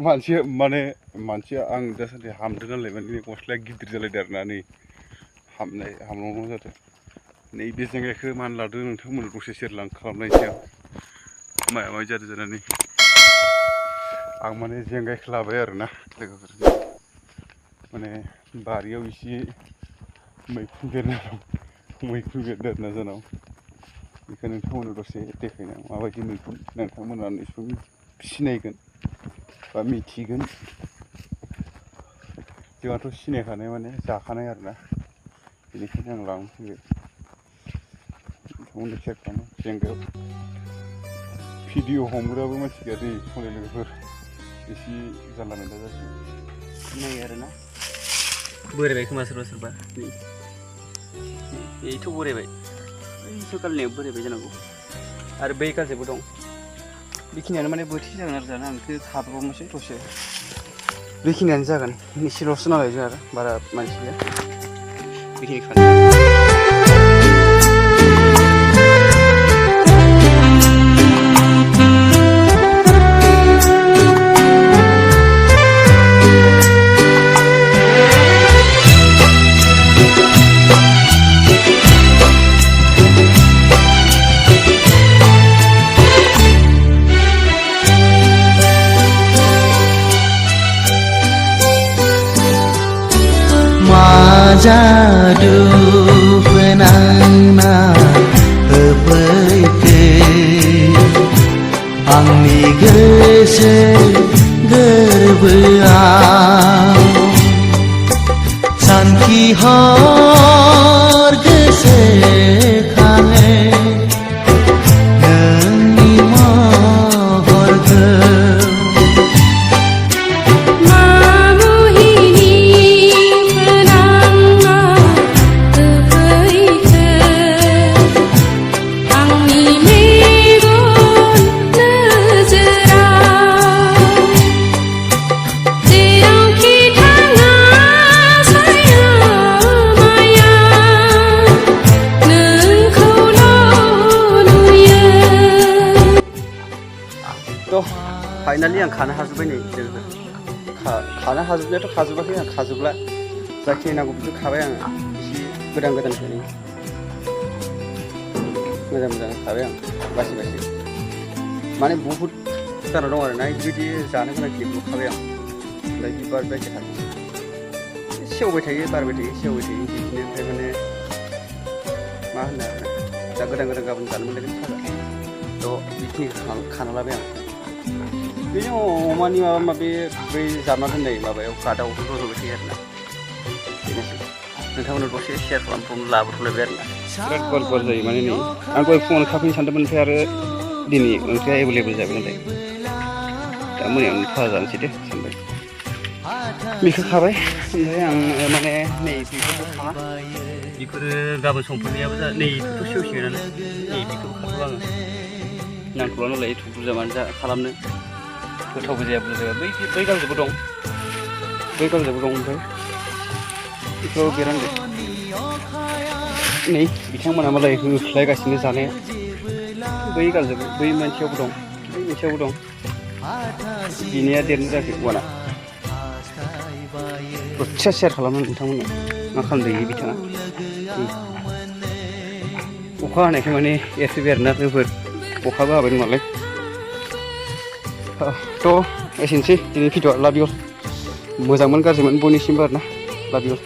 मानसिया आं दासान्दि हामदों नालाय माने गस्लाया गिदिर जालायदों आरोना नै हामलांगौ जादों नै बे जेंगायखौ मान लादों नोंथांमोन दसे सेरलां खालामनायसै माया माय जादों जानानै आं माने जेंगायखौ लाबाय आरोना लोगोफोर माने बारियाव एसे मैखुन बेरदों आरोना जोंनाव बेखौ नोंथांमोननो दसे देखायनो माबायदि मैखुन नोंथांमोना एसेबां सिनायगोन बा मिथिगोन जोंहाथ' सिनायखानाय माने जाखानाय आरोना बेनिखायनो आं लांनो फैबाय नोंथांमोननो सेयार खालामो जेंगायाव भिडिअ हमग्राबो मानसि गैया दै सनाय लोगोफोर एसे जानला मोनला जासिगोन नायो आरोना बोरायबाय खोमा सोरबा सोरबा बेथ' बोरायबाय बैसो गालनायाव बोरायबाय जानांगौ आरो बै गालसेबो दं बेखिनियानो माने बोथिसे जागोन आरो जाना आं बेखौ थाबोबावनोसै दसे बेखिनियानो जागोन एसेल'सो नालाय जोंहा बारा मानसि गैया बेखिनि खानो जादु फोनांना होफैखो आंनि गोसो गोरबोआव सानखि हर गोसोखाङो नोंनि महरखौ फाइनालि आं खानो हाजोब्बाय नै लोगोफोर खानो हाजोबनायाथ' खाजोबाखै आं खाजोबला जाखिनि नांगौ बेखौ खाबाय आङो एसे गोदान फैनाय मोजां खाबाय आं बासि माने बहुद जाना दं आरोना बेबायदि जानो गोनां खिनिखौ खाबाय आं ओमफ्राय बिबार बायदि सेवबाय थायो बारबाय थायो सेवबाय थायो बिदिनो ओमफ्राय माने मा होनो आरो दा गोदान गाबोन जानो मोनलायगोन फाजा थ' बेखिनिखौ खाना लाबाय आं बेनि अमानि माबा माबि बै जाना दोननाय माबायाव गादाव रज'बाय थायो आरोना बेनोसै नोंथांमोननो दसे सेयार खालामथ'नो लाबोथ'लायबाय आरोना बिराद गुवार जायो माने नै आं दहाय फुङावनो खाफैनो सानदोंमोन ओमफ्राय आरो दिनै ओंख्रिया एभेलेबेल जाबाय नालाय दा मोनायावनो फाजा जानोसै दे सानबाय बेखौ खाबाय ओमफ्राय आं माने नै बेफोरखौ खाङा बेफोरो गाबोन समफोरनियाबो नै बेफोरथ' सेवसिगोनानो नै बेखौबो खाथ'ला आङो नांथ'ला नालाय बुरजा मानो खालामनो गोथावबो जाया बुरजा जाया बै गालजोबो दं ओमफ्राय बेखौ बेरांदो नै बिथांमोना मालाय होख्लायगासिनो जानाया बै गालजोबो बै मोनसेयावबो दं बै मोनसेयावबो दं बिनिया देरनो जायाखै अवाना दसे सेयार खालामनो नोंथांमोननो मा खालामदों बिथाङा अखा हानायखाय माने एरफैबाय आरोना लोगोफोर अखाबो हाबाय नालाय थ' एसेनोसै दिनै भिडिअ'आ लाभ इउ अल मोजांमोन गाज्रिमोन बयनिसिमबो आरोना लाभ इउ अल